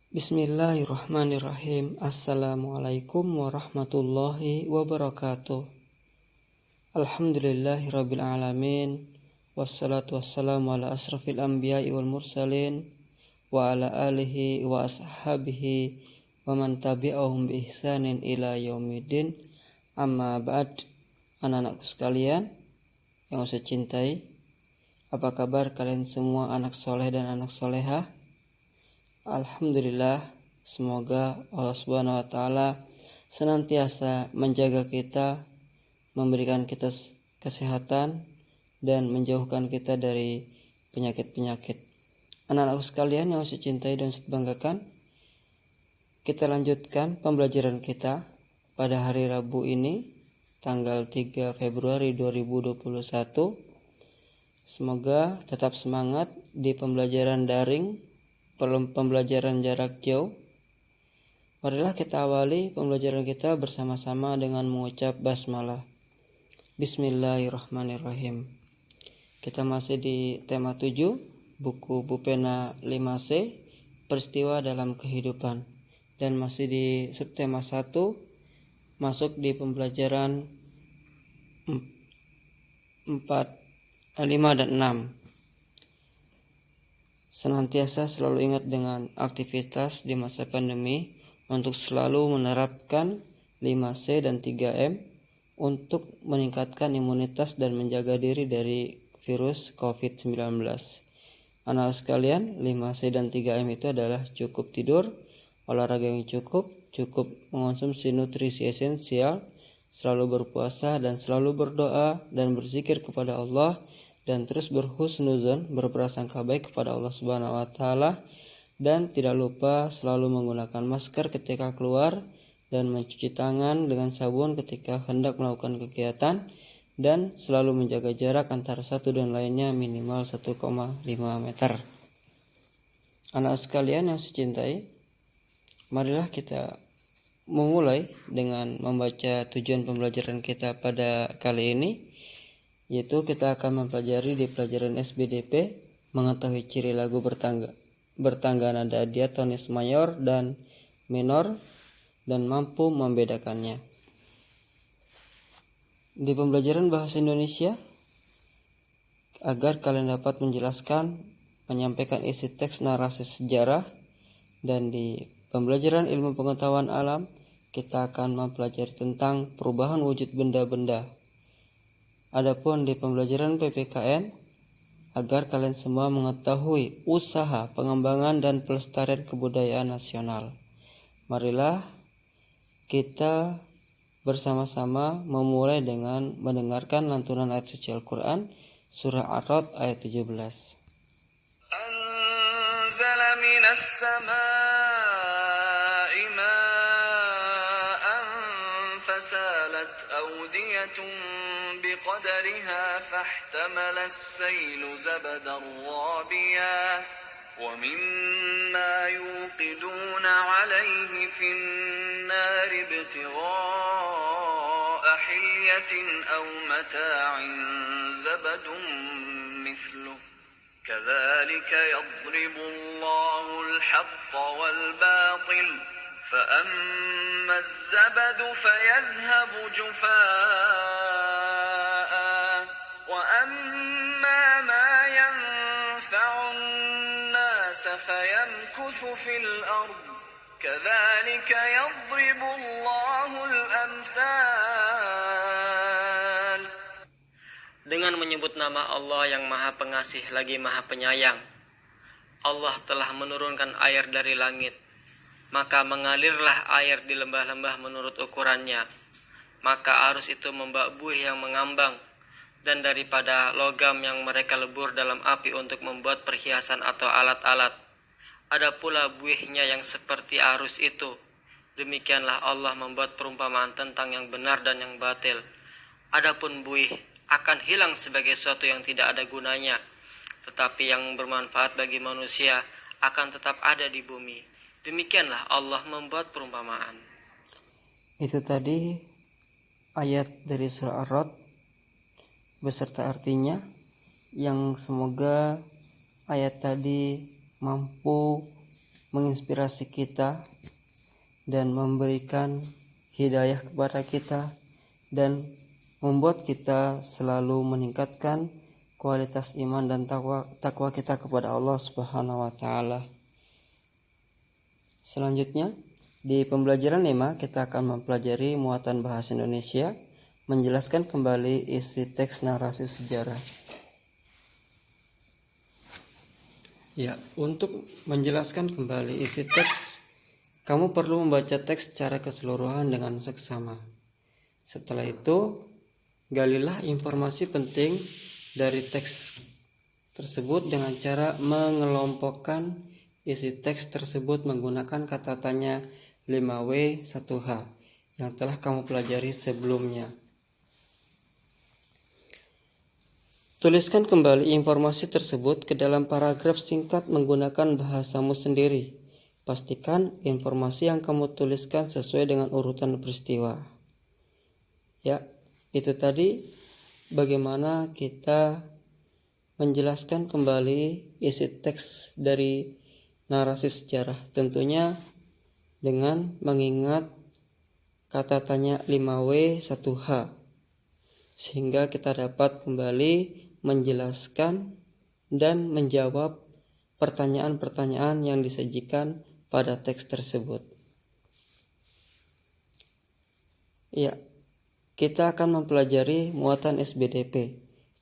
Bismillahirrahmanirrahim. Assalamualaikum warahmatullahi wabarakatuh. Alhamdulillahirabbil alamin. Wassalatu wassalamu ala asrafil anbiya'i wal mursalin wa ala alihi wa ashabihi wa man tabi'ahum bi ihsanin ila yaumiddin. Amma ba'd. Anak-anakku sekalian yang saya cintai, apa kabar kalian semua anak soleh dan anak solehah? Alhamdulillah, semoga Allah Subhanahu wa Ta'ala senantiasa menjaga kita, memberikan kita kesehatan, dan menjauhkan kita dari penyakit-penyakit. Anak-anakku sekalian yang saya cintai dan saya banggakan, kita lanjutkan pembelajaran kita pada hari Rabu ini, tanggal 3 Februari 2021. Semoga tetap semangat di pembelajaran daring, pembelajaran jarak jauh. Marilah kita awali pembelajaran kita bersama-sama dengan mengucap basmalah. Bismillahirrahmanirrahim. Kita masih di tema 7, buku Bupena 5C, peristiwa dalam kehidupan. Dan masih di subtema 1, masuk di pembelajaran 4, 5 dan 6. Senantiasa selalu ingat dengan aktivitas di masa pandemi untuk selalu menerapkan 5C dan 3M untuk meningkatkan imunitas dan menjaga diri dari virus COVID-19. Anak sekalian, 5C dan 3M itu adalah cukup tidur, olahraga yang cukup mengonsumsi nutrisi esensial, selalu berpuasa dan selalu berdoa dan berzikir kepada Allah, dan terus berhusnuzon, berprasangka baik kepada Allah Subhanahu wa Ta'ala, dan tidak lupa selalu menggunakan masker ketika keluar dan mencuci tangan dengan sabun ketika hendak melakukan kegiatan, dan selalu menjaga jarak antara satu dan lainnya minimal 1,5 meter. Anak sekalian yang saya cintai, marilah kita memulai dengan membaca tujuan pembelajaran kita pada kali ini, yaitu kita akan mempelajari di pelajaran SBDP mengetahui ciri lagu bertangga nada diatonis mayor dan minor dan mampu membedakannya. Di pembelajaran bahasa Indonesia, agar kalian dapat menjelaskan, menyampaikan isi teks narasi sejarah, dan di pembelajaran ilmu pengetahuan alam kita akan mempelajari tentang perubahan wujud benda-benda. Adapun di pembelajaran PPKN, agar kalian semua mengetahui usaha pengembangan dan pelestarian kebudayaan nasional. Marilah kita bersama-sama memulai dengan mendengarkan lantunan ayat suci Al-Quran, surah Ar-Ra'd ayat 17. Anzala minas samaa'i ma'an fasalat awdiyatun بقدرها فاحتمل السيل زبدا رابيا ومما يوقدون عليه في النار ابتغاء حلية أو متاع زبد مثله كذلك يضرب الله الحق والباطل فأما الزبد فيذهب جفاء وأما ما ينفع الناس فيمكث في الأرض كذلك يضرب الله الأمثال. Dengan menyebut nama Allah yang Maha Pengasih lagi Maha Penyayang, Allah telah menurunkan air dari langit, maka mengalirlah air di lembah-lembah menurut ukurannya. Maka arus itu membawa buih yang mengambang, dan daripada logam yang mereka lebur dalam api untuk membuat perhiasan atau alat-alat. Ada pula buihnya yang seperti arus itu. Demikianlah Allah membuat perumpamaan tentang yang benar dan yang batil. Adapun buih akan hilang sebagai sesuatu yang tidak ada gunanya, tetapi yang bermanfaat bagi manusia akan tetap ada di bumi. Demikianlah Allah membuat perumpamaan. Itu tadi ayat dari surah Ar-Ra'd beserta artinya, yang semoga ayat tadi mampu menginspirasi kita dan memberikan hidayah kepada kita dan membuat kita selalu meningkatkan kualitas iman dan takwa kita kepada Allah Subhanahu wa taala. Selanjutnya, di pembelajaran 5 kita akan mempelajari muatan bahasa Indonesia, menjelaskan kembali isi teks narasi sejarah. Ya, untuk menjelaskan kembali isi teks, kamu perlu membaca teks secara keseluruhan dengan seksama. Setelah itu, galilah informasi penting dari teks tersebut dengan cara mengelompokkan isi teks tersebut menggunakan kata tanya 5W 1H yang telah kamu pelajari sebelumnya. Tuliskan kembali informasi tersebut ke dalam paragraf singkat menggunakan bahasamu sendiri. Pastikan informasi yang kamu tuliskan sesuai dengan urutan peristiwa. Ya, itu tadi bagaimana kita menjelaskan kembali isi teks dari narasi sejarah, tentunya dengan mengingat kata tanya 5W 1H, sehingga kita dapat kembali menjelaskan dan menjawab pertanyaan-pertanyaan yang disajikan pada teks tersebut. Ya, kita akan mempelajari muatan SBDP,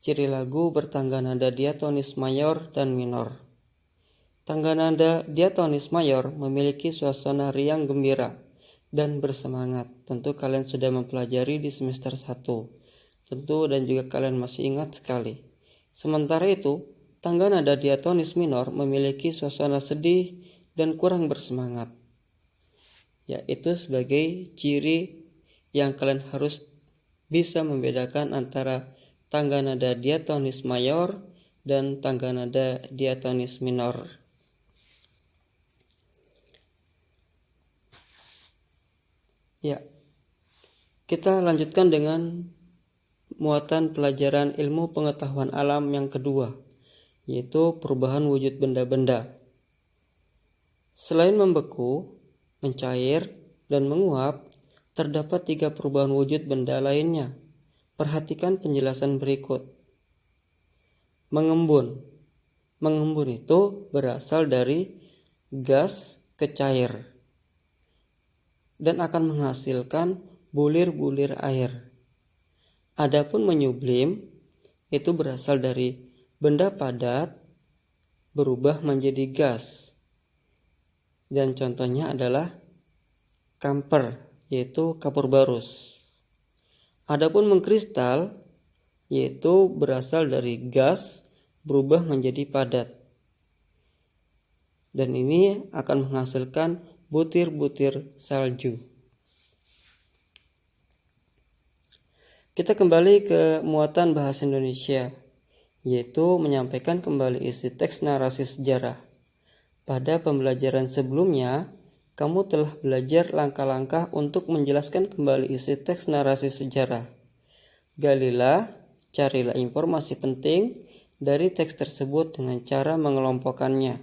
ciri lagu bertangga nada diatonis mayor dan minor. Tangga nada diatonis mayor memiliki suasana riang gembira dan bersemangat. Tentu kalian sudah mempelajari di semester 1. Tentu dan juga kalian masih ingat sekali. Sementara itu, tangga nada diatonis minor memiliki suasana sedih dan kurang bersemangat. Yaitu sebagai ciri yang kalian harus bisa membedakan antara tangga nada diatonis mayor dan tangga nada diatonis minor. Ya, kita lanjutkan dengan muatan pelajaran ilmu pengetahuan alam yang kedua, yaitu perubahan wujud benda-benda. Selain membeku, mencair, dan menguap, terdapat 3 perubahan wujud benda lainnya. Perhatikan penjelasan berikut. Mengembun. Mengembun itu berasal dari gas ke cair dan akan menghasilkan bulir-bulir air. Adapun menyublim itu berasal dari benda padat berubah menjadi gas. Dan contohnya adalah kamper, yaitu kapur barus. Adapun mengkristal yaitu berasal dari gas berubah menjadi padat. Dan ini akan menghasilkan butir-butir salju. Kita kembali ke muatan bahasa Indonesia, yaitu menyampaikan kembali isi teks narasi sejarah. Pada pembelajaran sebelumnya, kamu telah belajar langkah-langkah untuk menjelaskan kembali isi teks narasi sejarah. Galilah, carilah informasi penting dari teks tersebut dengan cara mengelompokkannya.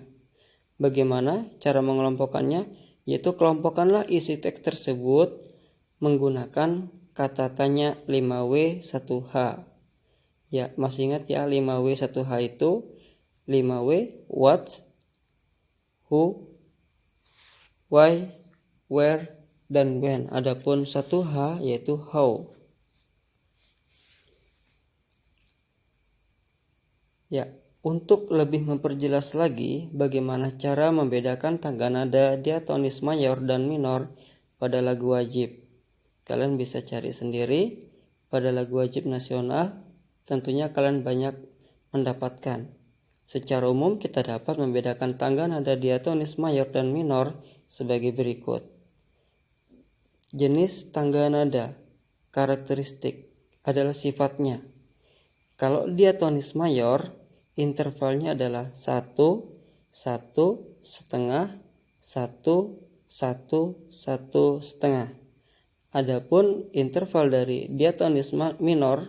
Bagaimana cara mengelompokkannya? Yaitu kelompokkanlah isi teks tersebut menggunakan kata tanya 5W 1H. Ya, masih ingat ya 5W 1H itu 5W what, who, why, where, dan when. Adapun 1H yaitu how. Ya, untuk lebih memperjelas lagi bagaimana cara membedakan tangga nada diatonis mayor dan minor pada lagu wajib, kalian bisa cari sendiri pada lagu wajib nasional. Tentunya kalian banyak mendapatkan. Secara umum kita dapat membedakan tangga nada diatonis mayor dan minor sebagai berikut. Jenis tangga nada, karakteristik adalah sifatnya. Kalau diatonis mayor, intervalnya adalah 1, 1, setengah, 1, 1, 1, setengah. Adapun interval dari diatonis minor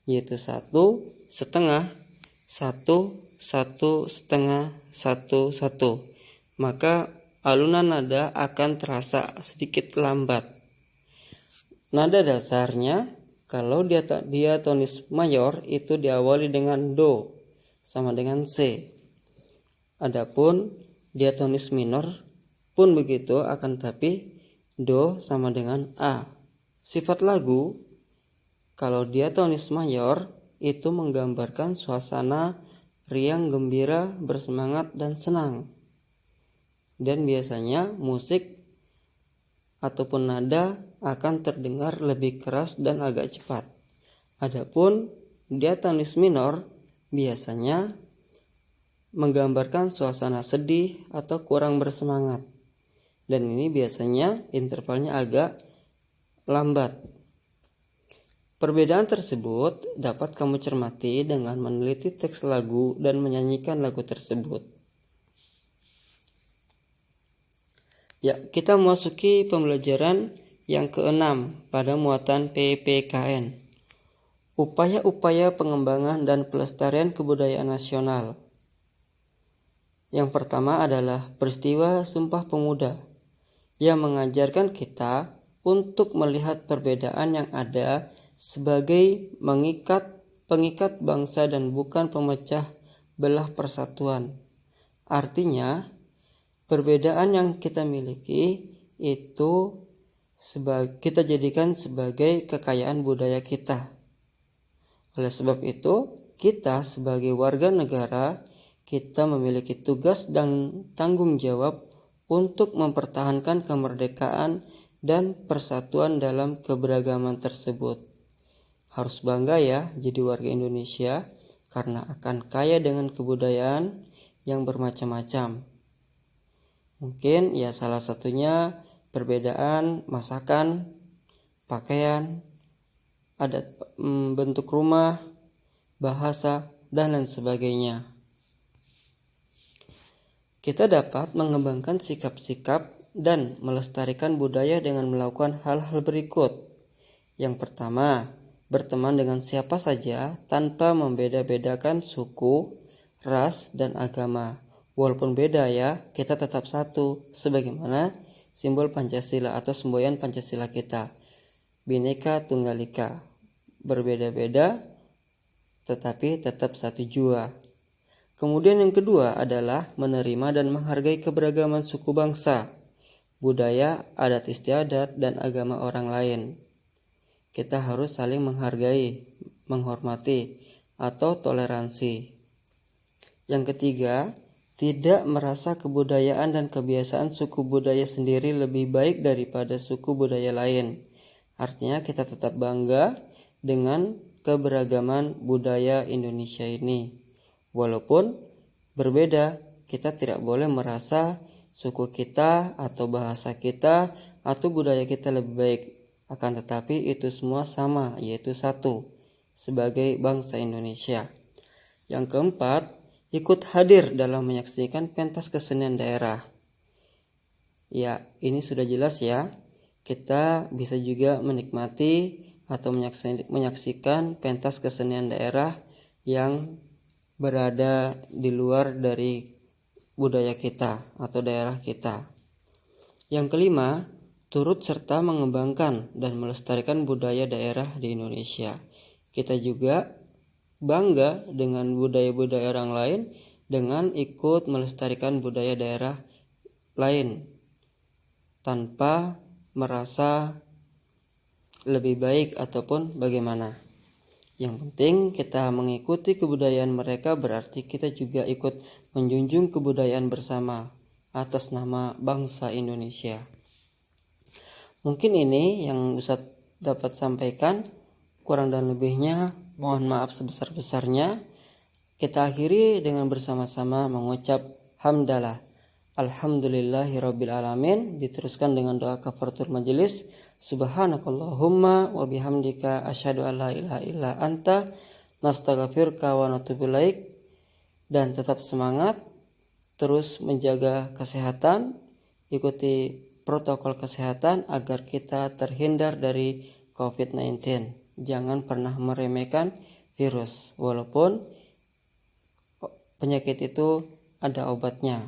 yaitu 1, setengah, 1, 1, setengah, 1, 1. Maka alunan nada akan terasa sedikit lambat. Nada dasarnya kalau diatonis mayor itu diawali dengan do sama dengan C. Adapun diatonis minor pun begitu, akan tapi do sama dengan A. Sifat lagu kalau diatonis mayor itu menggambarkan suasana riang, gembira, bersemangat, dan senang. Dan biasanya musik ataupun nada akan terdengar lebih keras dan agak cepat. Adapun diatonis minor biasanya menggambarkan suasana sedih atau kurang bersemangat. Dan ini biasanya intervalnya agak lambat. Perbedaan tersebut dapat kamu cermati dengan meneliti teks lagu dan menyanyikan lagu tersebut. Ya, kita memasuki pembelajaran yang keenam pada muatan PPKN. Upaya-upaya pengembangan dan pelestarian kebudayaan nasional. Yang pertama adalah peristiwa Sumpah Pemuda yang mengajarkan kita untuk melihat perbedaan yang ada sebagai pengikat bangsa dan bukan pemecah belah persatuan. Artinya, perbedaan yang kita miliki itu kita jadikan sebagai kekayaan budaya kita. Oleh sebab itu, kita sebagai warga negara, kita memiliki tugas dan tanggung jawab untuk mempertahankan kemerdekaan dan persatuan dalam keberagaman tersebut. Harus bangga ya jadi warga Indonesia karena akan kaya dengan kebudayaan yang bermacam-macam. Mungkin ya salah satunya perbedaan masakan, pakaian, adat, bentuk rumah, bahasa, dan lain sebagainya. Kita dapat mengembangkan sikap-sikap dan melestarikan budaya dengan melakukan hal-hal berikut. Yang pertama, berteman dengan siapa saja tanpa membeda-bedakan suku, ras, dan agama. Walaupun beda ya, kita tetap satu, sebagaimana simbol Pancasila atau semboyan Pancasila kita. Bhinneka Tunggal Ika. Berbeda-beda, tetapi tetap satu jua. Kemudian yang kedua adalah menerima dan menghargai keberagaman suku bangsa, budaya, adat istiadat, dan agama orang lain. Kita harus saling menghargai, menghormati, atau toleransi. Yang ketiga, tidak merasa kebudayaan dan kebiasaan suku budaya sendiri lebih baik daripada suku budaya lain. Artinya kita tetap bangga dengan keberagaman budaya Indonesia ini. Walaupun berbeda, kita tidak boleh merasa suku kita atau bahasa kita atau budaya kita lebih baik. Akan tetapi itu semua sama, yaitu satu sebagai bangsa Indonesia. Yang keempat, ikut hadir dalam menyaksikan pentas kesenian daerah. Ya, ini sudah jelas ya. Kita bisa juga menikmati atau menyaksikan pentas kesenian daerah yang berada di luar dari budaya kita atau daerah kita. Yang kelima, turut serta mengembangkan dan melestarikan budaya daerah di Indonesia. Kita juga bangga dengan budaya-budaya orang lain dengan ikut melestarikan budaya daerah lain tanpa merasa lebih baik ataupun bagaimana. Yang penting kita mengikuti kebudayaan mereka, berarti kita juga ikut menjunjung kebudayaan bersama atas nama bangsa Indonesia. Mungkin ini yang Ustadz dapat sampaikan, kurang dan lebihnya mohon maaf sebesar-besarnya. Kita akhiri dengan bersama-sama mengucap hamdalah. Alhamdulillahirabbil alamin. Diteruskan dengan doa kafaratul majelis. Subhanakallahumma wa bihamdika asyhadu an la ilaha illa anta nastaghfiruka wa natubu ilaik. Dan tetap semangat, terus menjaga kesehatan, ikuti protokol kesehatan agar kita terhindar dari COVID-19. Jangan pernah meremehkan virus, walaupun penyakit itu ada obatnya.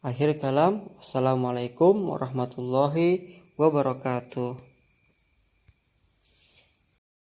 Akhir kalam, Assalamualaikum warahmatullahi wabarakatuh.